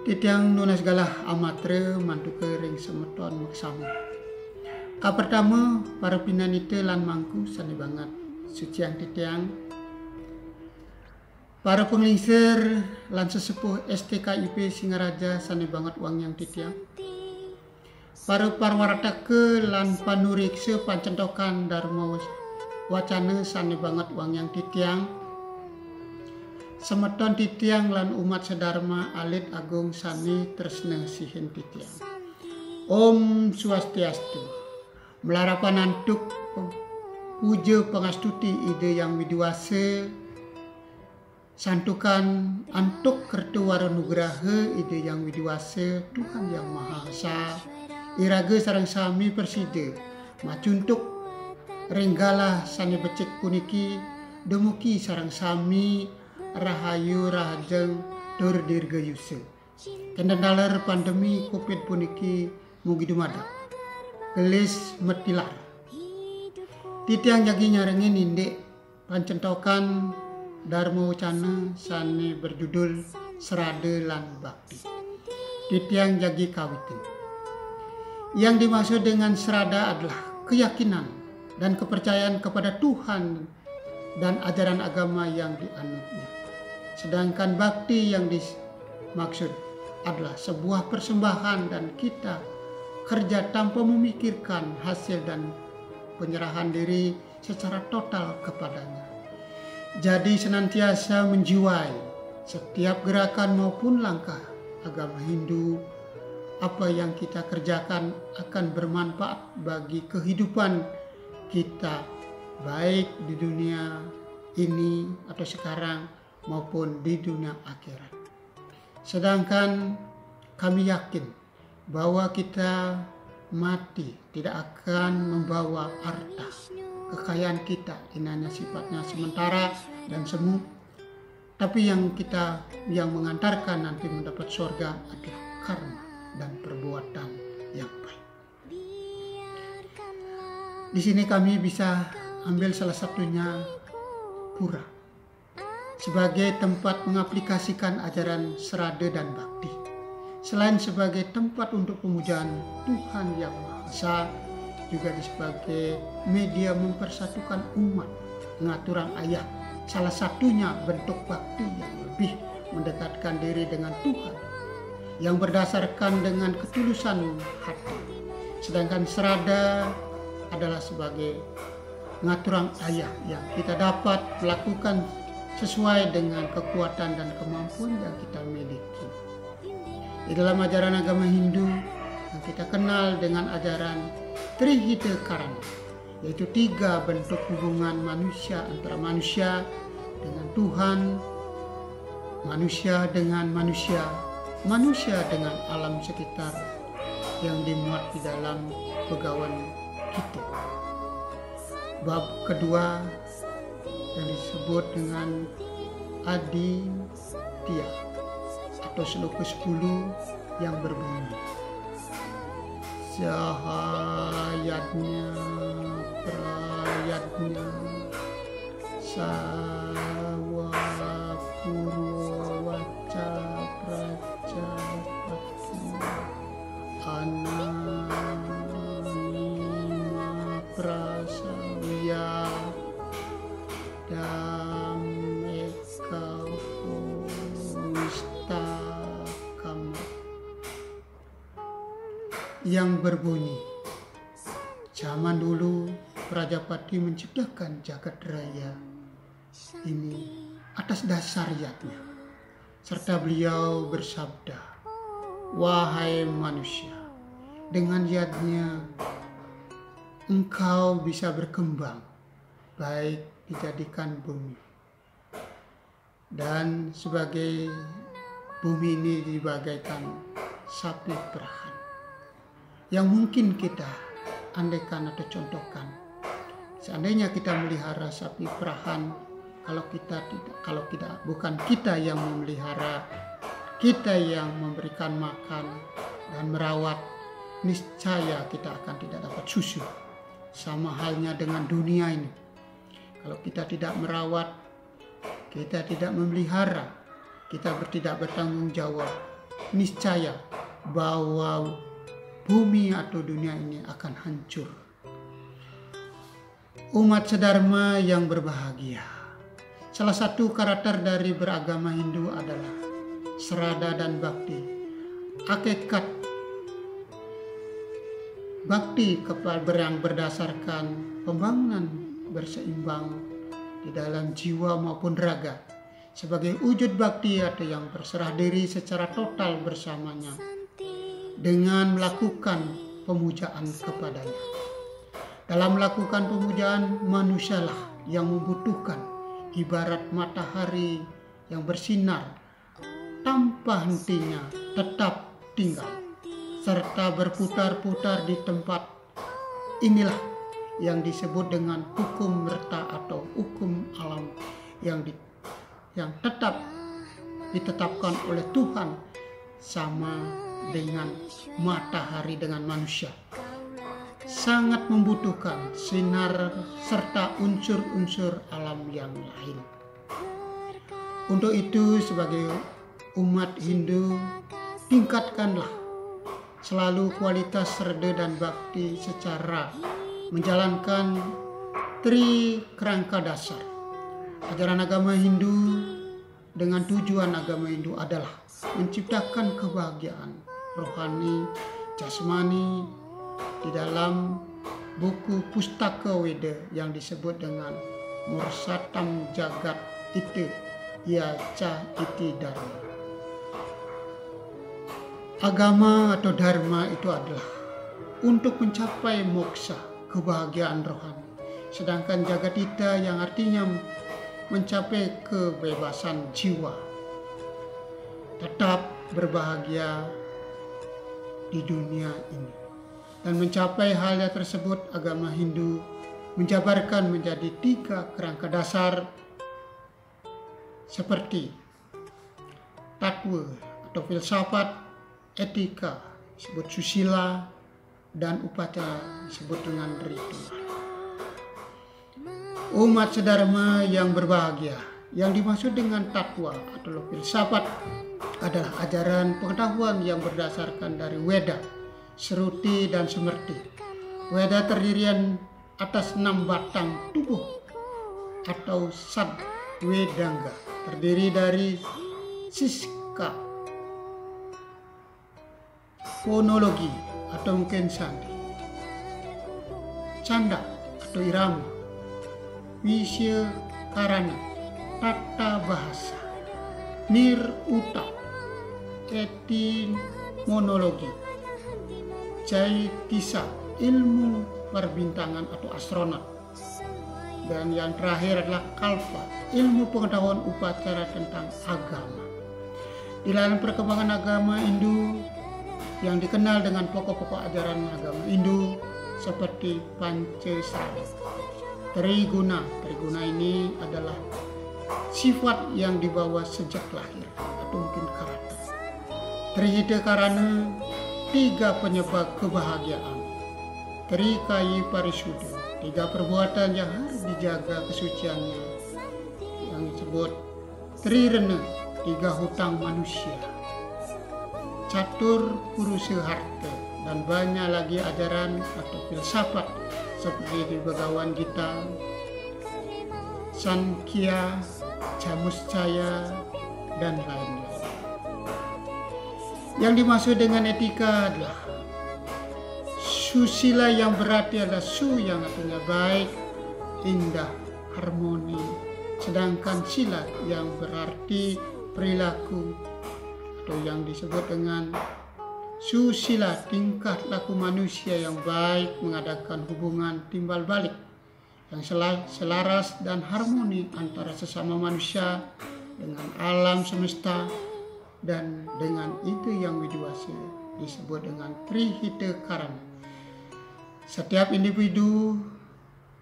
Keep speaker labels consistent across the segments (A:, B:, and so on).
A: Titiang nunas galah amatre mantu kering semeton maksamu. Ka pertama para pinanite lan mangku sani banget suciang titiang. Para penglingsir lan sesepuh STKIP Singaraja sani banget wang yang titiang. Para parwaratake lan panurikse pancentokan dharma wacana sani banget wang yang titiang. Semeton titiang lan umat sedharma alit agung sani tresna sihin titiang. Om Swastiastu. Melarapan antuk puja pangastuti ide yang widiwase. Santukan antuk kertu waranugraha ide yang widiwase Tuhan yang Maha Esa. Iraga sareng sami persida macuntuk renggalah sani becik puniki demuki sareng sami rahayu rahajeng tur dirgayuse. Kendalar pandemi Covid puniki mugi dumadak. Gelis metilar. Titiang jagi nyarengi nindek pancentokan dharma wacana sane berjudul Serada lan Bakti. Titiang jagi kawitin. Yang dimaksud dengan serada adalah keyakinan dan kepercayaan kepada Tuhan dan ajaran agama yang dianutnya. Sedangkan bakti yang dimaksud adalah sebuah persembahan dan kita kerja tanpa memikirkan hasil dan penyerahan diri secara total kepadanya. Jadi senantiasa menjiwai setiap gerakan maupun langkah agama Hindu. Apa yang kita kerjakan akan bermanfaat bagi kehidupan kita, baik di dunia ini atau sekarang maupun di dunia akhirat. Sedangkan kami yakin bahwa kita mati tidak akan membawa harta. Kekayaan kita ini hanya sifatnya sementara dan semu. Tapi yang mengantarkan nanti mendapat surga adalah karma dan perbuatan yang baik. Di sini kami bisa ambil salah satunya pura sebagai tempat mengaplikasikan ajaran serada dan bakti. Selain sebagai tempat untuk pemujaan Tuhan yang Maha Esa, juga sebagai media mempersatukan umat, pengaturan ayah, salah satunya bentuk bakti yang lebih mendekatkan diri dengan Tuhan, yang berdasarkan dengan ketulusan hati. Sedangkan serada adalah sebagai pengaturan ayah yang kita dapat melakukan sesuai dengan kekuatan dan kemampuan yang kita miliki. Di dalam ajaran agama Hindu yang kita kenal dengan ajaran Trihita Karana, yaitu 3 bentuk hubungan manusia antara manusia dengan Tuhan, manusia dengan manusia, manusia dengan alam sekitar yang dimuat di dalam pegawan kita. Bab kedua yang disebut dengan Aditya atau sloka 10 yang berbunyi Sahayatnya Prayatnya Sawa Purwaca Prajapati Ananima Prasawiya Dameka Wistakama yang berbunyi, zaman dulu Prajapati menciptakan jagat raya ini atas dasar yatnya, serta beliau bersabda, wahai manusia, dengan yatnya engkau bisa berkembang, baik dijadikan bumi. Dan sebagai bumi ini dibagaikan sapi perahan yang mungkin kita andaikan atau contohkan. Seandainya kita melihara sapi perahan, bukan kita yang memelihara, kita yang memberikan makan dan merawat, niscaya kita akan tidak dapat susu. Sama halnya dengan dunia ini. Kalau kita tidak merawat, kita tidak memelihara, kita tidak bertanggung jawab, niscaya bahwa bumi atau dunia ini akan hancur. Umat sedharma yang berbahagia. Salah satu karakter dari beragama Hindu adalah Sraddha dan Bhakti. Hakikat bakti yang berdasarkan pembangunan berseimbang di dalam jiwa maupun raga sebagai wujud bakti atau yang berserah diri secara total bersamanya dengan melakukan pemujaan kepadanya. Dalam melakukan pemujaan, manusialah yang membutuhkan ibarat matahari yang bersinar tanpa hentinya tetap tinggal serta berputar-putar di tempat inilah yang disebut dengan hukum merta atau hukum alam yang tetap ditetapkan oleh Tuhan sama dengan matahari dengan manusia. Sangat membutuhkan sinar serta unsur-unsur alam yang lain. Untuk itu sebagai umat Hindu, tingkatkanlah selalu kualitas sraddha dan bakti secara menjalankan tri kerangka dasar. Ajaran agama Hindu dengan tujuan agama Hindu adalah menciptakan kebahagiaan rohani, jasmani di dalam buku Pustaka Weda yang disebut dengan Mursatam Jagat Iti Yaca Iti Dharma. Agama atau dharma itu adalah untuk mencapai moksa, kebahagiaan rohani. Sedangkan jagatita yang artinya mencapai kebebasan jiwa. Tetap berbahagia di dunia ini. Dan mencapai hal yang tersebut agama Hindu menjabarkan menjadi 3 kerangka dasar seperti tatwa atau filsafat, etika disebut susila, dan upacara disebut dengan ritual. Umat sedharma yang berbahagia, yang dimaksud dengan tatwa atau filsafat adalah ajaran pengetahuan yang berdasarkan dari Weda, Shruti, dan Smriti. Weda terdiri atas 6 batang tubuh atau Sadwedanga, terdiri dari Siska, fonologi atau mungkin sandi, canda atau irama, wisya karana, tata bahasa, niruta, etimologi, jaitisa, ilmu perbintangan atau astronot, dan yang terakhir adalah kalpa, ilmu pengetahuan upacara tentang agama. Di dalam perkembangan agama Hindu yang dikenal dengan pokok-pokok ajaran agama Hindu seperti Pancasila, Triguna. Triguna ini adalah sifat yang dibawa sejak lahir atau mungkin karakter. Trihita karana, 3 penyebab kebahagiaan. Trikayi parisuddha, 3 perbuatan yang harus dijaga kesuciannya, yang disebut Trirena, 3 hutang manusia. Catur purusa harta, dan banyak lagi ajaran atau filsafat seperti di Bhagavad Gita, Sankhya, Jamuscaya, dan lain-lain. Yang dimaksud dengan etika adalah susila yang berarti adalah su yang artinya baik, indah, harmoni. Sedangkan sila yang berarti perilaku atau yang disebut dengan susila, tingkah laku manusia yang baik, mengadakan hubungan timbal balik yang selaras dan harmoni antara sesama manusia dengan alam semesta, dan dengan itu yang widiwasa disebut dengan Trihita Karana. Setiap individu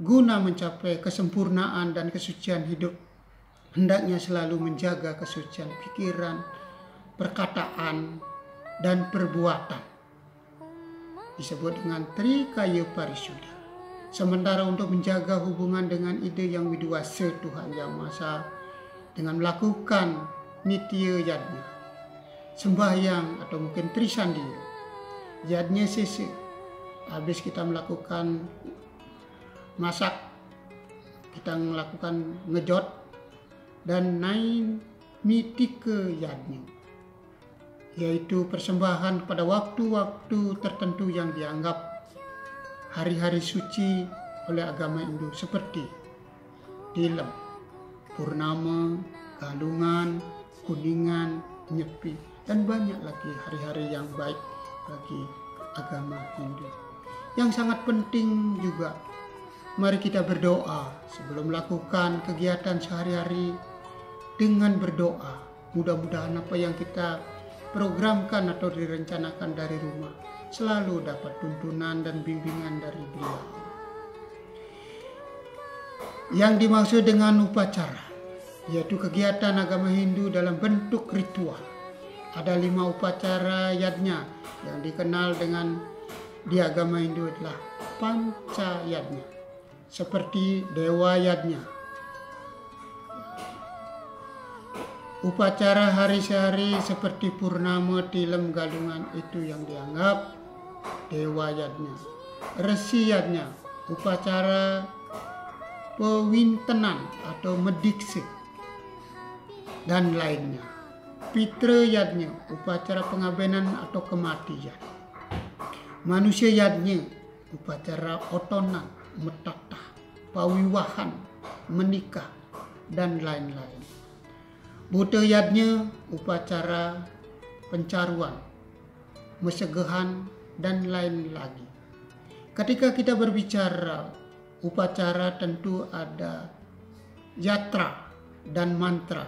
A: guna mencapai kesempurnaan dan kesucian hidup hendaknya selalu menjaga kesucian pikiran, perkataan, dan perbuatan. Disebut dengan Trikaya Parisuddha. Sementara untuk menjaga hubungan dengan ide yang widiwasa Tuhan Yang Maha Esa dengan melakukan nitya yadna, sembahyang atau mungkin trisandi. Yadnya sisi. Habis kita melakukan masak, kita melakukan ngejot dan naik miti ke yadnya, yaitu persembahan pada waktu-waktu tertentu yang dianggap hari-hari suci oleh agama Hindu seperti Tilem, Purnama, Galungan, Kuningan, Nyepi, dan banyak lagi hari-hari yang baik bagi agama Hindu. Yang sangat penting juga, mari kita berdoa sebelum melakukan kegiatan sehari-hari. Dengan berdoa, mudah-mudahan apa yang kita programkan atau direncanakan dari rumah selalu dapat tuntunan dan bimbingan dari beliau. Yang dimaksud dengan upacara, yaitu kegiatan agama Hindu dalam bentuk ritual. Ada 5 upacara yadnya yang dikenal dengan di agama Hindu adalah panca yadnya, seperti dewa yadnya. Upacara hari sehari seperti Purnama, Tilem, Galungan itu yang dianggap dewa yadnya. Resi yadnya, upacara pewintenan atau medikse dan lainnya. Pitra yadnya, upacara pengabenan atau kematian. Manusia yadnya, upacara otonan, metatah, pawiwahan, menikah, dan lain-lain. Buddha yadnya, upacara pencaruan, mesegahan, dan lain lagi. Ketika kita berbicara upacara, tentu ada yatra dan mantra,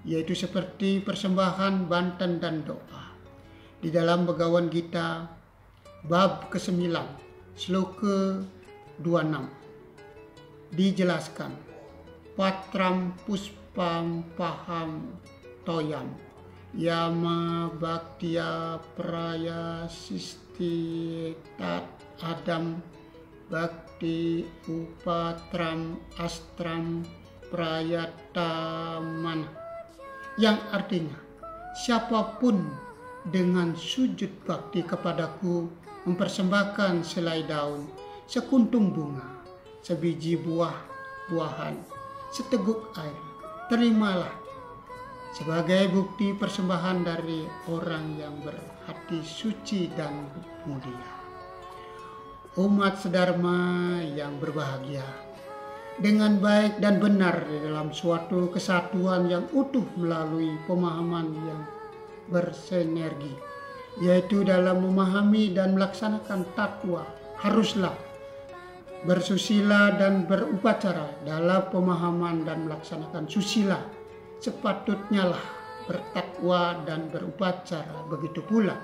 A: yaitu seperti persembahan, banten, dan doa. Di dalam Bhagavad Gita bab ke-9 sloka 26 dijelaskan, patram puspam paham toyam yama bhaktiya prayasisti tat adam bhakti upatram astram prayataman, yang artinya siapapun dengan sujud bakti kepadaku mempersembahkan selai daun, sekuntung bunga, sebiji buah-buahan, seteguk air, terimalah sebagai bukti persembahan dari orang yang berhati suci dan mulia. Umat sedharma yang berbahagia, dengan baik dan benar di dalam suatu kesatuan yang utuh melalui pemahaman yang bersinergi, yaitu dalam memahami dan melaksanakan takwa, haruslah bersusila dan berupacara. Dalam pemahaman dan melaksanakan susila, sepatutnya lah bertakwa dan berupacara. Begitu pula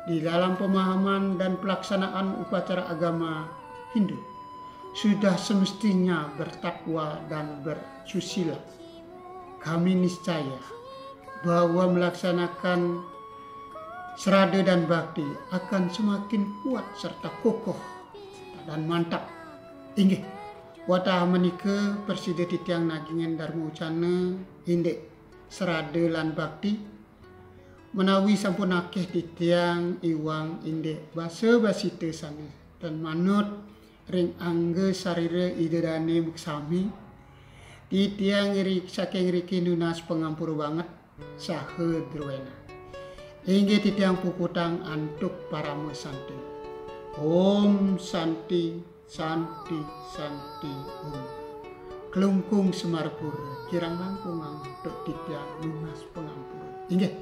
A: di dalam pemahaman dan pelaksanaan upacara agama Hindu, sudah semestinya bertakwa dan bersusila. Kami niscaya bahwa melaksanakan serada dan bakti akan semakin kuat serta kokoh dan mantap. Inggih, watah menika persida titiang nagingen dharma ucana indek serada lan bakti menawi sampun akeh titiang iwang indek basa basita sana dan manut ring angga sarira idadane muksami titiang iri saking riki nunas pengampur banget saha drwena. Inggih titiang puputang antuk parama santi. Om Santi Santi Santi Om. Kelungkung Semarpura kirang langkung antuk titiang lunas pengampur. Inggih.